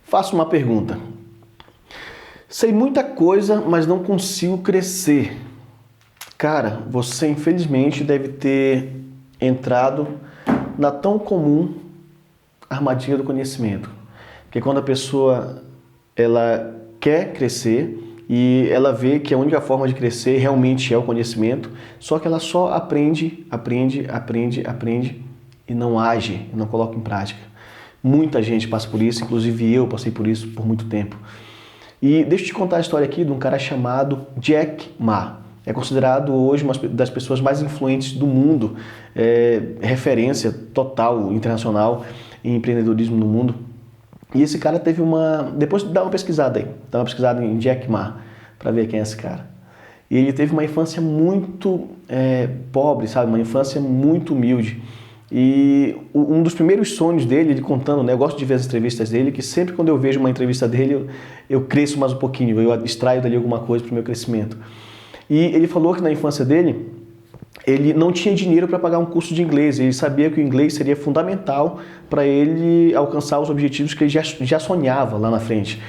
Faço uma pergunta. Sei muita coisa, mas não consigo crescer. Cara, você infelizmente deve ter entrado na tão comum armadilha do conhecimento. Porque quando a pessoa ela quer crescer e ela vê que a única forma de crescer realmente é o conhecimento, só que ela só aprende e não age, não coloca em prática. Muita gente passa por isso, inclusive eu passei por isso por muito tempo. E deixa eu te contar a história aqui de um cara chamado Jack Ma. É considerado hoje uma das pessoas mais influentes do mundo, referência total, internacional em empreendedorismo no mundo. E esse cara teve uma... Depois dá uma pesquisada aí, dá uma pesquisada em Jack Ma, para ver quem é esse cara. E ele teve uma infância muito pobre, sabe? Uma infância muito humilde. E um dos primeiros sonhos dele, ele contando, né? Eu gosto de ver as entrevistas dele, que sempre quando eu vejo uma entrevista dele, eu cresço mais um pouquinho, eu extraio dali alguma coisa para o meu crescimento. E ele falou que na infância dele, ele não tinha dinheiro para pagar um curso de inglês, ele sabia que o inglês seria fundamental para ele alcançar os objetivos que ele já sonhava lá na frente.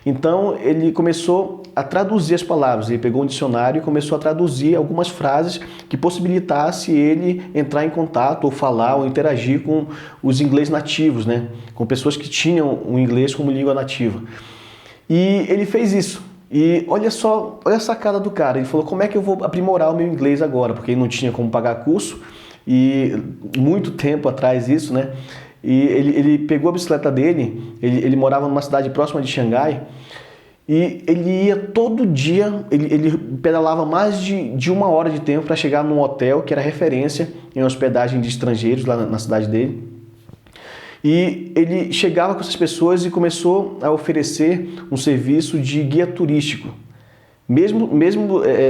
Então ele começou a traduzir as palavras, ele pegou um dicionário e começou a traduzir algumas frases que possibilitasse ele entrar em contato ou falar ou interagir com os inglês nativos, né? Com pessoas que tinham o inglês como língua nativa. E ele fez isso. E olha só, olha a sacada do cara, ele falou, como é que eu vou aprimorar o meu inglês agora? Porque ele não tinha como pagar curso e muito tempo atrás isso, né? E ele pegou a bicicleta dele, ele morava numa cidade próxima de Xangai, e ele ia todo dia, ele pedalava mais de 1 hora de tempo para chegar num hotel que era referência em hospedagem de estrangeiros lá na cidade dele. E ele chegava com essas pessoas e começou a oferecer um serviço de guia turístico. Mesmo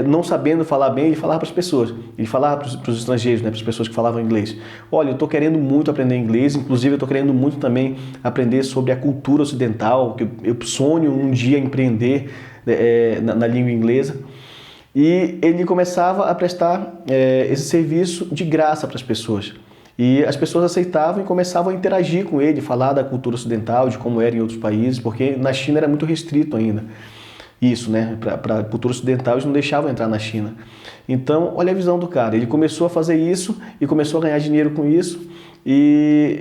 não sabendo falar bem, ele falava para as pessoas. Ele falava para os estrangeiros, né, para as pessoas que falavam inglês. Olha, eu estou querendo muito aprender inglês, inclusive eu estou querendo muito também aprender sobre a cultura ocidental, que eu sonho um dia empreender na língua inglesa. E ele começava a prestar esse serviço de graça para as pessoas. E as pessoas aceitavam e começavam a interagir com ele, falar da cultura ocidental, de como era em outros países, porque na China era muito restrito ainda. Isso, né? Para a cultura ocidental, eles não deixavam entrar na China. Então, olha a visão do cara. Ele começou a fazer isso e começou a ganhar dinheiro com isso. E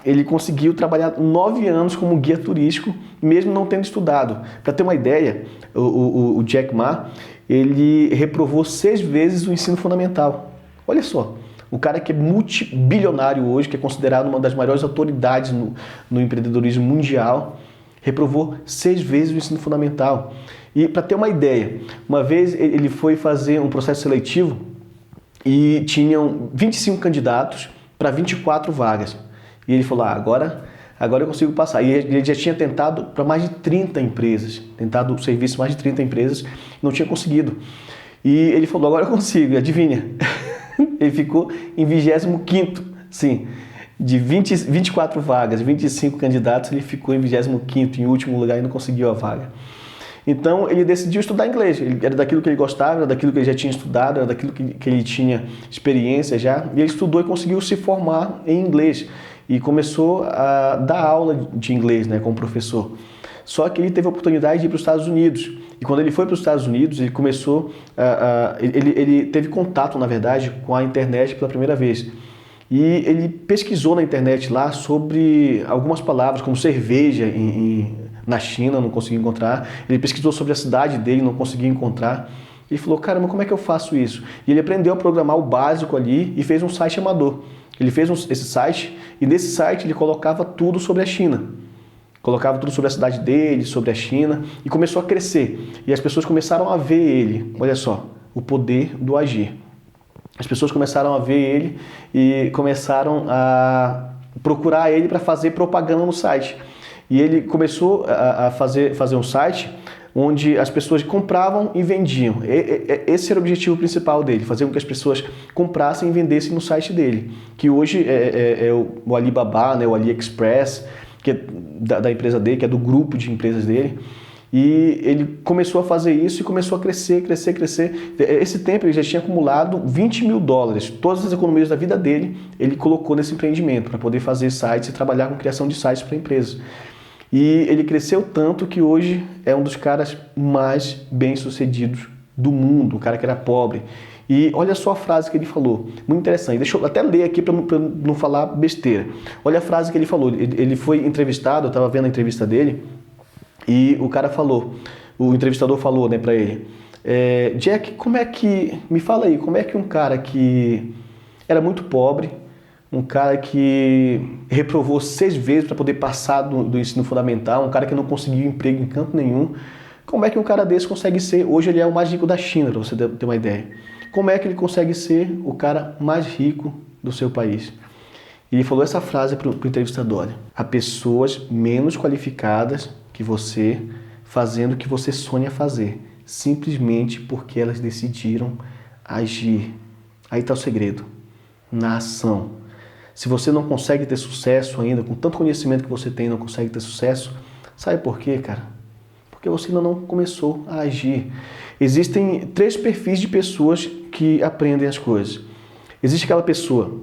ele conseguiu trabalhar 9 anos como guia turístico, mesmo não tendo estudado. Para ter uma ideia, o Jack Ma, ele reprovou 6 vezes o ensino fundamental. Olha só. O cara que é multibilionário hoje, que é considerado uma das maiores autoridades no empreendedorismo mundial, reprovou 6 vezes o ensino fundamental. E para ter uma ideia, uma vez ele foi fazer um processo seletivo e tinham 25 candidatos para 24 vagas. E ele falou, agora eu consigo passar. E ele já tinha tentado para mais de 30 empresas, tentado o serviço mais de 30 empresas, não tinha conseguido. E ele falou, agora eu consigo, adivinha? Ele ficou em 25º, sim, de 24 vagas, 25 candidatos, ele ficou em 25º, em último lugar e não conseguiu a vaga. Então ele decidiu estudar inglês, era daquilo que ele gostava, era daquilo que ele já tinha estudado, era daquilo que ele tinha experiência já, e ele estudou e conseguiu se formar em inglês e começou a dar aula de inglês, né, como professor. Só que ele teve a oportunidade de ir para os Estados Unidos. E quando ele foi para os Estados Unidos, ele começou ele teve contato, na verdade, com a internet pela primeira vez. E ele pesquisou na internet lá sobre algumas palavras, como cerveja na China, não conseguia encontrar. Ele pesquisou sobre a cidade dele, não conseguia encontrar. Ele falou, caramba, como é que eu faço isso? E ele aprendeu a programar o básico ali e fez um site amador. Ele fez esse site e nesse site ele colocava tudo sobre a China. Colocava tudo sobre a cidade dele, sobre a China e começou a crescer. E as pessoas começaram a ver ele, olha só, o poder do agir. As pessoas começaram a ver ele e começaram a procurar ele para fazer propaganda no site. E ele começou a fazer um site onde as pessoas compravam e vendiam. Esse era o objetivo principal dele, fazer com que as pessoas comprassem e vendessem no site dele, que hoje é o Alibaba, né, o AliExpress, que é da empresa dele, que é do grupo de empresas dele. E ele começou a fazer isso e começou a crescer. Esse tempo ele já tinha acumulado $20 mil. Todas as economias da vida dele, ele colocou nesse empreendimento para poder fazer sites e trabalhar com criação de sites para empresas. E ele cresceu tanto que hoje é um dos caras mais bem-sucedidos do mundo, um cara que era pobre. E olha só a frase que ele falou, muito interessante. Deixa eu até ler aqui para não falar besteira. Olha a frase que ele falou. Ele foi entrevistado, eu estava vendo a entrevista dele, e o cara falou, o entrevistador falou, né, para ele, Jack, me fala aí, como é que um cara que era muito pobre, um cara que reprovou 6 vezes para poder passar do ensino fundamental, um cara que não conseguiu emprego em canto nenhum, como é que um cara desse consegue ser, hoje ele é o mais rico da China, para você ter uma ideia. Como é que ele consegue ser o cara mais rico do seu país? E ele falou essa frase para o entrevistador: há pessoas menos qualificadas que você fazendo o que você sonha fazer, simplesmente porque elas decidiram agir. Aí está o segredo, na ação. Se você não consegue ter sucesso ainda, com tanto conhecimento que você tem, não consegue ter sucesso, sabe por quê, cara? Porque você ainda não começou a agir. Existem 3 perfis de pessoas que aprendem as coisas. Existe aquela pessoa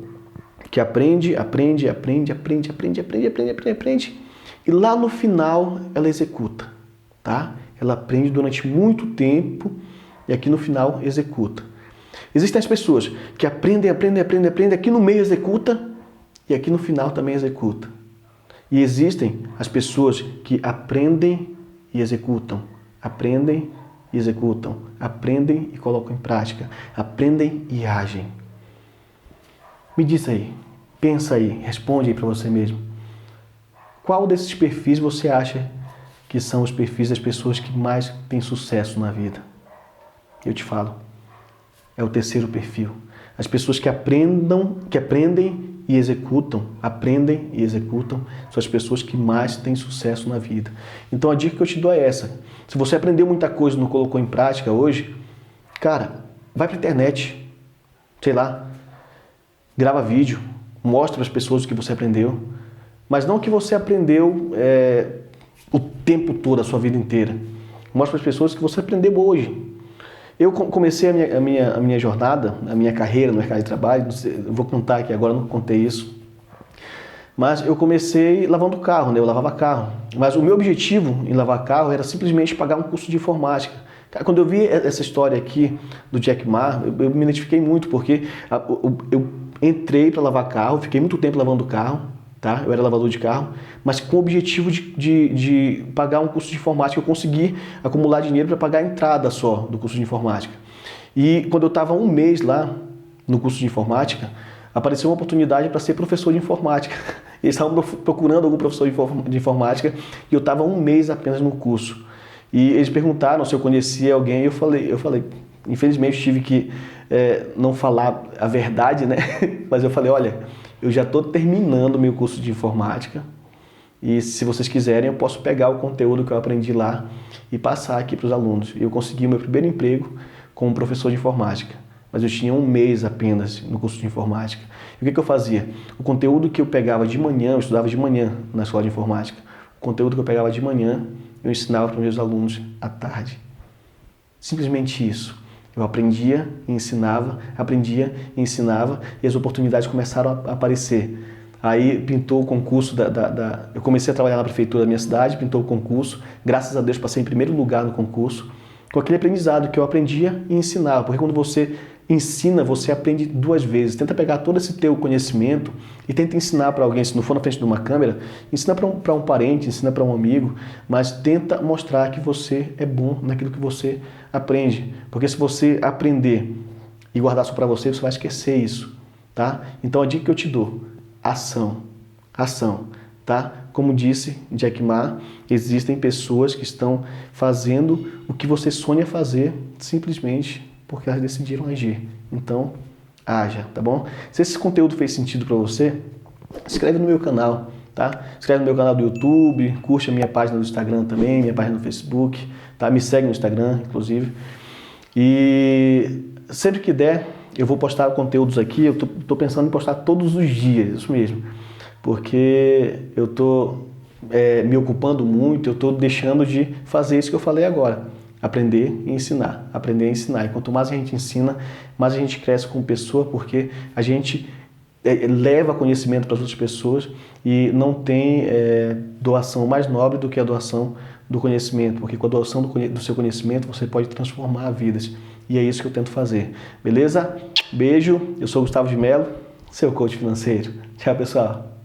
que aprende, e lá no final ela executa, tá? Ela aprende durante muito tempo e aqui no final executa. Existem as pessoas que aprendem, aqui no meio executa e aqui no final também executa. E existem as pessoas que aprendem e executam, aprendem e executam, aprendem e colocam em prática, aprendem e agem. Me diz aí, pensa aí, responde aí para você mesmo. Qual desses perfis você acha que são os perfis das pessoas que mais têm sucesso na vida? Eu te falo, é o terceiro perfil. As pessoas que aprendem e executam, são as pessoas que mais têm sucesso na vida. Então a dica que eu te dou é essa. Se você aprendeu muita coisa e não colocou em prática hoje, cara, vai para a internet, sei lá, grava vídeo, mostra para as pessoas o que você aprendeu, mas não o que você aprendeu o tempo todo, a sua vida inteira. Mostra para as pessoas que você aprendeu hoje. Eu comecei a minha jornada, a minha carreira no mercado de trabalho, eu vou contar aqui agora, não contei isso, mas eu comecei lavando carro, né? Eu lavava carro. Mas o meu objetivo em lavar carro era simplesmente pagar um curso de informática. Quando eu vi essa história aqui do Jack Ma, eu me identifiquei muito, porque eu entrei para lavar carro, fiquei muito tempo lavando carro, tá? Eu era lavador de carro, mas com o objetivo de pagar um curso de informática. Eu consegui acumular dinheiro para pagar a entrada só do curso de informática. E quando eu estava 1 mês lá no curso de informática, apareceu uma oportunidade para ser professor de informática. Eles estavam procurando algum professor de informática e eu estava 1 mês apenas no curso. E eles perguntaram se eu conhecia alguém e eu falei, infelizmente tive que não falar a verdade, né? Mas eu falei, olha, eu já estou terminando o meu curso de informática e se vocês quiserem eu posso pegar o conteúdo que eu aprendi lá e passar aqui para os alunos. Eu consegui o meu primeiro emprego como professor de informática, mas eu tinha 1 mês apenas no curso de informática. E o que eu fazia? O conteúdo que eu pegava de manhã, eu estudava de manhã na escola de informática, o conteúdo que eu pegava de manhã eu ensinava para os meus alunos à tarde. Simplesmente isso. Eu aprendia e ensinava e as oportunidades começaram a aparecer. Aí pintou o concurso eu comecei a trabalhar na prefeitura da minha cidade, pintou o concurso, graças a Deus passei em primeiro lugar no concurso, com aquele aprendizado que eu aprendia e ensinava, porque quando você ensina, você aprende 2 vezes. Tenta pegar todo esse teu conhecimento e tenta ensinar para alguém, se não for na frente de uma câmera, ensina para um parente, ensina para um amigo, mas tenta mostrar que você é bom naquilo que você aprende, porque se você aprender e guardar só para você, você vai esquecer isso, tá? Então a dica que eu te dou, ação, tá? Como disse Jack Ma, existem pessoas que estão fazendo o que você sonha fazer simplesmente porque elas decidiram agir. Então, haja, tá bom? Se esse conteúdo fez sentido para você, se inscreve no meu canal, tá? Se inscreve no meu canal do YouTube, curte a minha página do Instagram também, minha página no Facebook, tá? Me segue no Instagram, inclusive. E sempre que der, eu vou postar conteúdos aqui, eu tô pensando em postar todos os dias, isso mesmo. Porque eu tô me ocupando muito, eu tô deixando de fazer isso que eu falei agora. Aprender e ensinar, aprender e ensinar. E quanto mais a gente ensina, mais a gente cresce como pessoa, porque a gente leva conhecimento para as outras pessoas e não tem doação mais nobre do que a doação do conhecimento, porque com a doação do seu conhecimento você pode transformar vidas. E é isso que eu tento fazer. Beleza? Beijo, eu sou o Gustavo de Mello, seu coach financeiro. Tchau, pessoal.